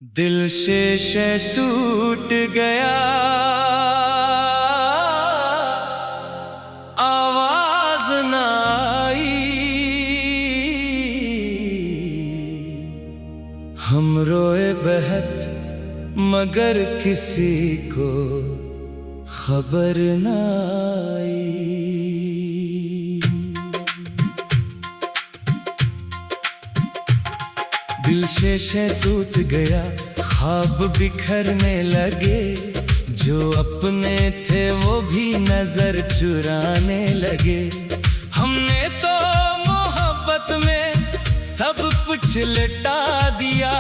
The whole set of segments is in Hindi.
दिल से टूट गया, आवाज ना आई। हम रोए बहुत मगर किसी को खबर ना आई। दिल से टूट गया, ख्वाब बिखरने लगे। जो अपने थे वो भी नजर चुराने लगे। हमने तो मोहब्बत में सब कुछ लुटा दिया,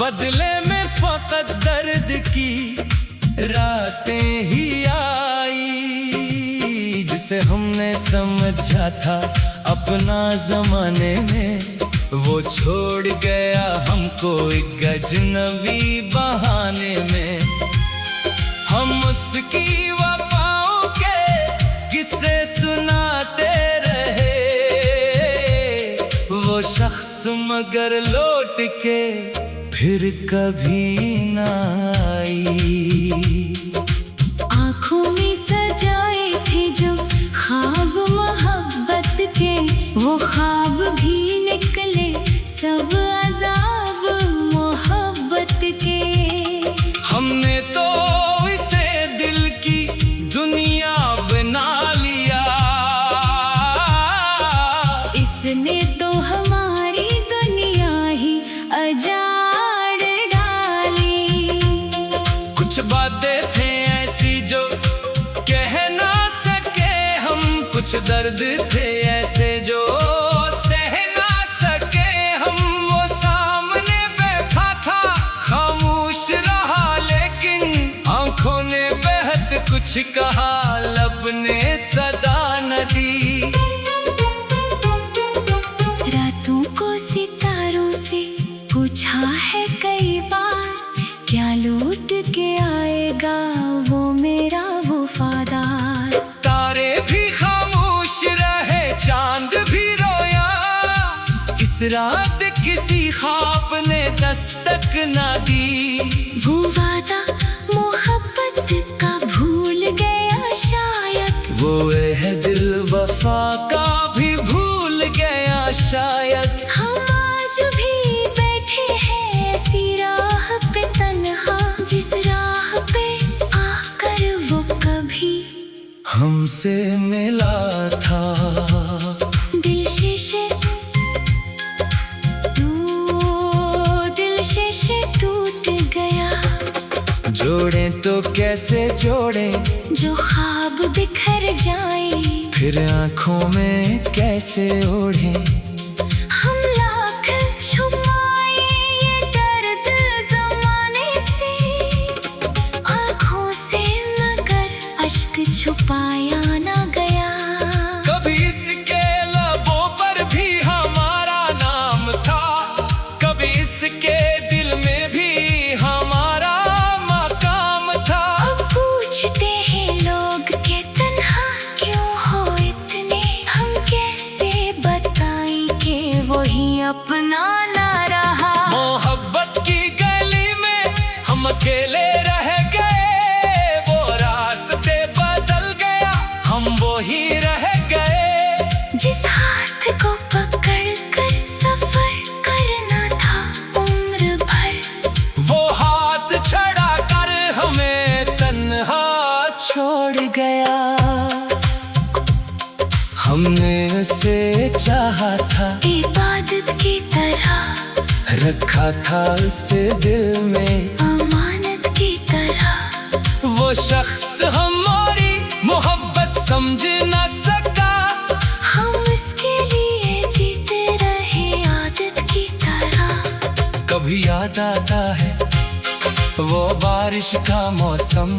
बदले में फकत दर्द की रातें ही आई। जिसे हमने समझा था अपना ज़माने में, वो छोड़ गया हमको एक अजनबी बहाने में। हम उसकी वफाओं के किस्से सुनाते रहे, वो शख्स मगर लौट के फिर कभी ना आई। आँखों में सजाए थे जो ख्वाब मोहब्बत के, वो ख्वाब भी निकले सब अज़ाब मोहब्बत के। हमने तो इसे दिल की दुनिया बना लिया, इसने तो हमारी दुनिया ही अजाड़ डाली। कुछ बातें थे ऐसी जो कह ना सके हम, कुछ दर्द थे ऐसे जो सह ना सके हम। वो सामने बैठा था खामोश रहा, लेकिन आंखों ने बहुत कुछ कहा, लब ने सदा न दी। रातों को सितारों से पूछा है कई बार, क्या लौट के आएगा वो मेरा वफादार। तारे भी खामोश रहे, चांद भी रोया, इस रात किसी ख्वाब ने दस्तक ना दी। वो वादा मोहब्बत का भूल गया शायद, वो दिल वफा का भी भूल गया शायद। हम आज भी बैठे हैं ऐसी राह पे तन्हा, जिस राह पे आकर वो कभी हमसे मिला था। दिल से टूट गया। जोड़ें तो कैसे जोड़ें, जो ख्वाब बिखर जाए, फिर आंखों में कैसे ओढ़ें। हम लाख छुपाए ये दर्द ज़माने से, आँखों से मगर अश्क छुपाया ना गया। कभी इसके लबों पर भी हमारा नाम था, कभी इसके दिल में भी हमारा मकाम था। अब पूछते हैं लोग के तन्हा क्यों हो इतने, हम कैसे बताएं कि वही अपना ना रहा। मोहब्बत की गली में हम अकेले रह गए, वो रास्ते बदल गया, हम वो ही रह गए। जिस हाथ को पकड़ कर सफर करना था उम्र भर, वो हाथ छड़ा कर हमें तन्हा छोड़ गया। हमने उसे चाहा था, इबादत की तरह रखा था उसे दिल में अमानत की तरह। वो शख्स हमारी मोहब्बत समझ न सका, हम इसके लिए जीते रहे आदत की तरह। कभी याद आता है वो बारिश का मौसम,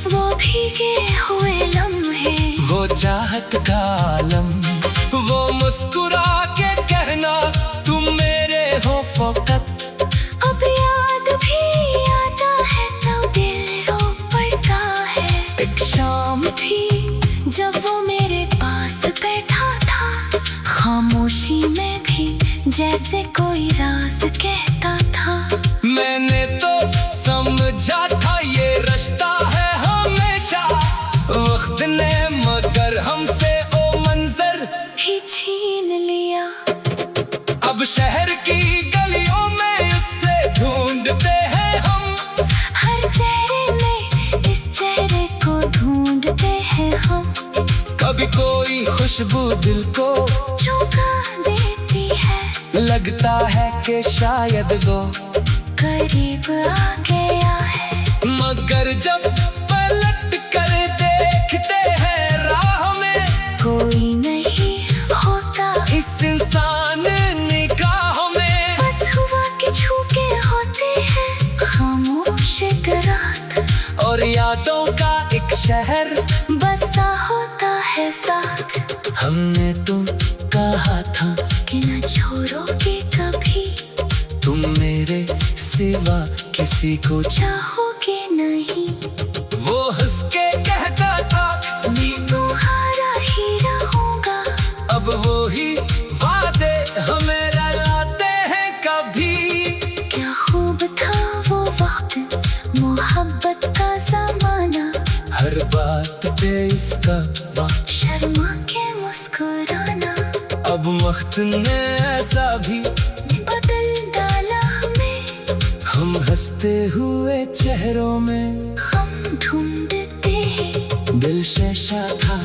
वो भीगे हुए लम्हे, वो चाहत का आलम, वो मुस्कुरा के कहना तुम मेरे हो फकत। अब याद भी आता है तो दिल रो पड़ता है। एक शाम थी जब वो मेरे पास बैठा था, खामोशी में भी जैसे कोई राज कहता था। मैंने तो समझा था ये रिश्ता है हमेशा, वक्त ने मगर हमसे ओ मंजर ही छीन लिया। अब शहर की गलियों में उससे ढूंढते हैं हम, हर चेहरे में इस चेहरे को ढूंढते हैं हम। कभी कोई खुशबू दिल को झोंका देती है, लगता है कि शायद वो करीब आ गया है। मगर जब पलट कर देखते हैं राह में, कोई नहीं होता इस इंसान निगाहों में। बस हुआ के झूके होते हैं खामोश रात, और यादों का एक शहर बसा होता है साथ। हमने तुम कहा था कि न छोड़ोगे कभी, तुम मेरे सिवा किसी को चाहोगे नहीं। वो हंस के कहता था मैं तुम्हारा ही रहूंगा, अब वो ही वादे हमें रुलाते हैं कभी। क्या खूब था वो वक्त, मोहब्बत का जमाना। हर बात पे इसका वक्त, शर्मा के मुस्कुराना। अब वक्त ने ऐसा भी बदल डाला हमें, हम हंसते हुए चेहरों में। हम ढूंढते हैं दिल शेषा था,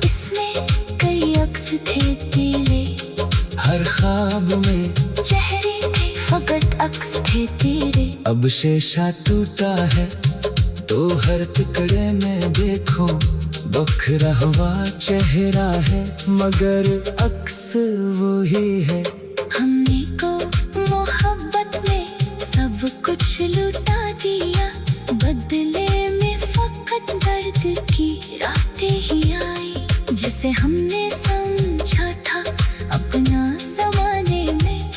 इसमें कई अक्स थे तेरे। हर ख्वाब में चेहरे थे फकत अक्स थे तेरे। अब शेषा टूटा है तो हर टुकड़े में देखो बखरा हुआ चेहरा है, मगर अक्स वही है। हमने को मोहब्बत में सब कुछ लुटा दिया, बदले में फकत दर्द की रातें ही आई। जिसे हमने समझा था अपना जमाने में,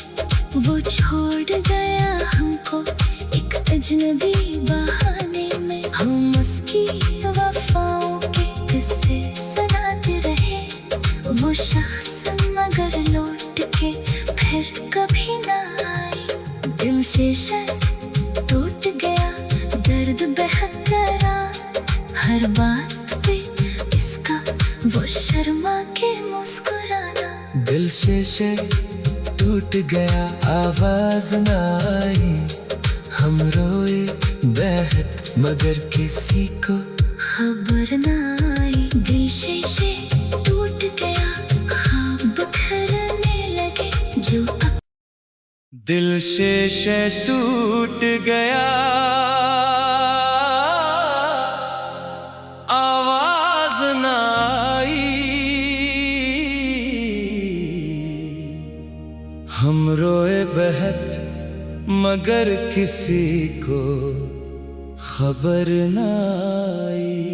वो छोड़ गया हमको एक अजनबी बहाने में। हम उसकी वफाओं के किस्से सुनाते रहे, वो शख्स मगर लौट के फिर कभी ना आई। दिल से टूट गया, दर्द बहकरा, हर बात पे इसका वो शर्मा के मुस्कुराना। दिल से टूट गया, आवाज ना आई, हम रोए बेहद मगर किसी को खबर ना आई। दिल से टूट गया, ख्वाब बिखरने लगे जो दिल से टूट गया, आवाज ना आई, हम रोए बेहद मगर किसी को खबर ना आई।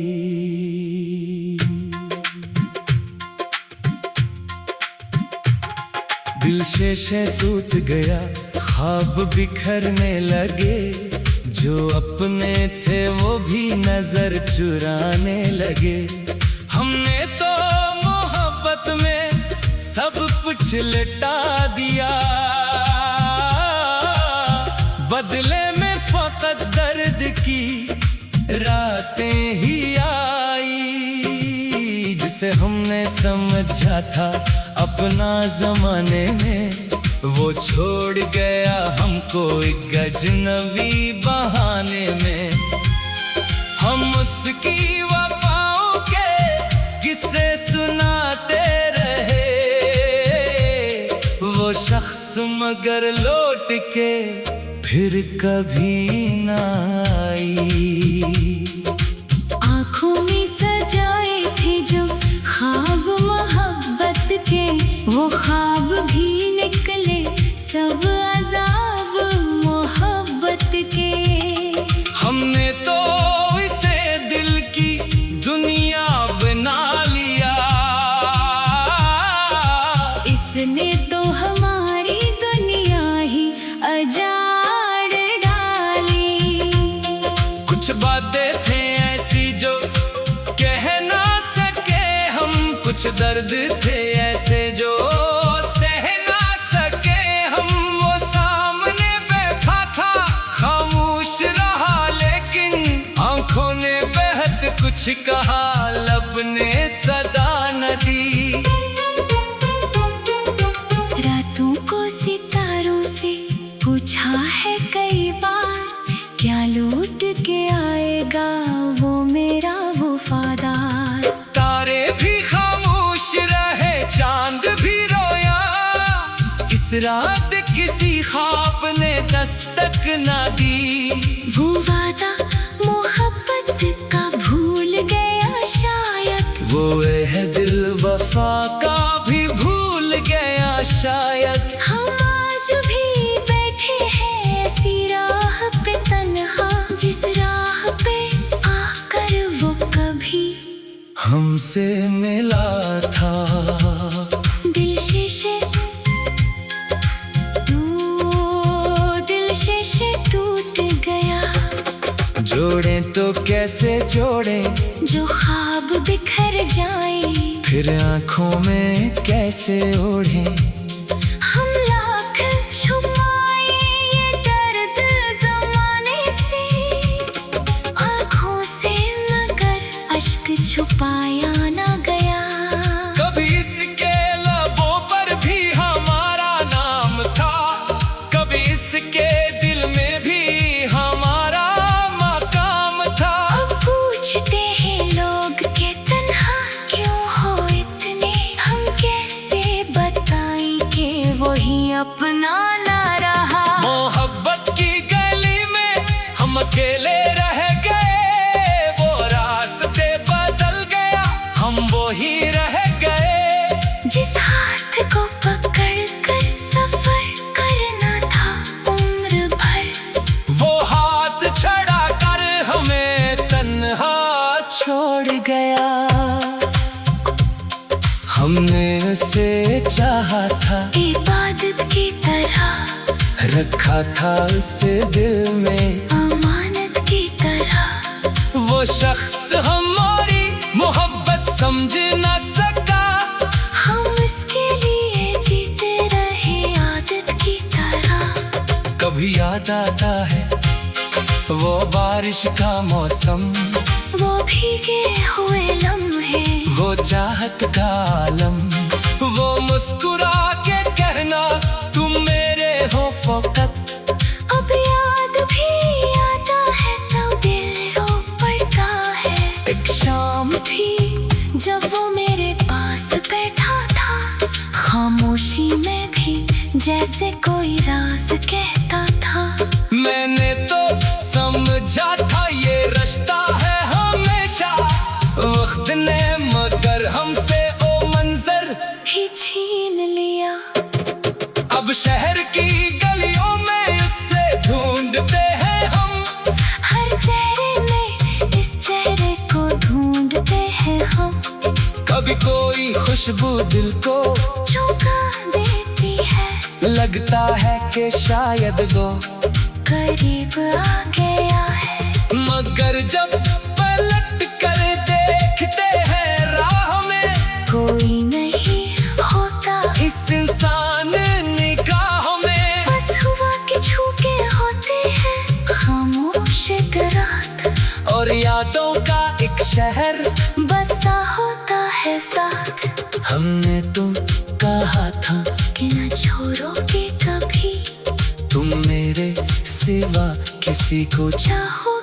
दिल से टूट गया, ख्वाब बिखरने लगे, जो अपने थे वो भी नजर चुराने लगे। हमने तो मोहब्बत में सब कुछ लुटा दिया, बदले में फकत दर्द की रातें ही आई। जिसे हमने समझा था अपना जमाने में, वो छोड़ गया हमको एक अजनबी बहाने में। हम उसकी वफाओं के किस्से सुनाते रहे, वो शख्स मगर लौट के फिर कभी ना आई। आँखों में सजाए थे जो ख्वाब मोहब्बत के, वो ख्वाब भी निकले सब अजाब मोहब्बत के। हमने तो इसे दिल की दुनिया बना लिया, इसने तो हमारी दुनिया ही अजाड़ डाली। कुछ बातें थे ऐसी जो कह ना सके हम, कुछ दर्द थे ऐसे जो सह ना सके हम। वो कुछ कहा लब ने सदा न दी। रातों को सितारों से पूछा है कई बार, क्या लौट के आएगा वो मेरा वफादार। तारे भी खामोश रहे, चांद भी रोया, इस रात किसी ख्वाब ने दस्तक ना दी। वो वादा मोहब्बत का भूल गया शायद, वो दिल वफा का भी भूल गया शायद। हम आज भी बैठे हैं ऐसी राह पे तन्हा, जिस राह पे आकर वो कभी हमसे मिला था। दिल शीशे टूट गया। जोड़ें तो कैसे जोड़ें, जो ख्वाब बिखर जाएं, फिर आंखों में कैसे ओढ़ें। हम लाख छुपाए ये दर्द ज़माने से, आँखों से मगर अश्क छुपाया ना गया। कभी इसके लबों पर भी हमारा नाम था, कभी इसके दिल में भी हमारा मकाम था। अब पूछते हैं लोग के तन्हा क्यों हो इतने, हम कैसे बताएं कि वही अपना ना रहा। मोहब्बत की गली में हम अकेले रह गए, वो रास्ते बदल गया, हम वो ही रह गए। जिस हाथ को पकड़ कर सफर करना था उम्र भर, वो हाथ छड़ा कर हमें तन्हा छोड़ गया। हमने उसे चाहा था, इबादत की तरह रखा था उसे दिल में अमानत की तरह। वो शख्स हमारी मोहब्बत समझ न सका, हम इसके लिए जीते रहे आदत की तरह। कभी याद आता है वो बारिश का मौसम, वो भीगे हुए लम्हे, वो चाहत का आलम, वो मुस्कुरा के कहना तुम मेरे हो फकत। अब याद भी आता है तो दिल रो पड़ता है। एक शाम थी जब वो मेरे पास बैठा था, खामोशी में भी जैसे कोई राज कहता था। मैंने तो समझा था ये रिश्ता है हमेशा, वक्त ने मगर हमसे ओ मंजर ही छीन लिया। अब शहर की गलियों में उससे ढूंढते हैं हम, हर चेहरे में इस चेहरे को ढूंढते हैं हम। कभी कोई खुशबू दिल को झोंका देती है, लगता है कि शायद वो करीब आ गया है। मगर जब पलट कर देखते हैं राह में, कोई नहीं होता इस इंसान निगाह में। बस हुआ कि झूठे होते हैं खामोश एक रात, और यादों का एक शहर बसा होता है साथ। हमने तुम कहा था कि न छोड़ोगे कभी, तुम मेरे सिवा किसी को चाहो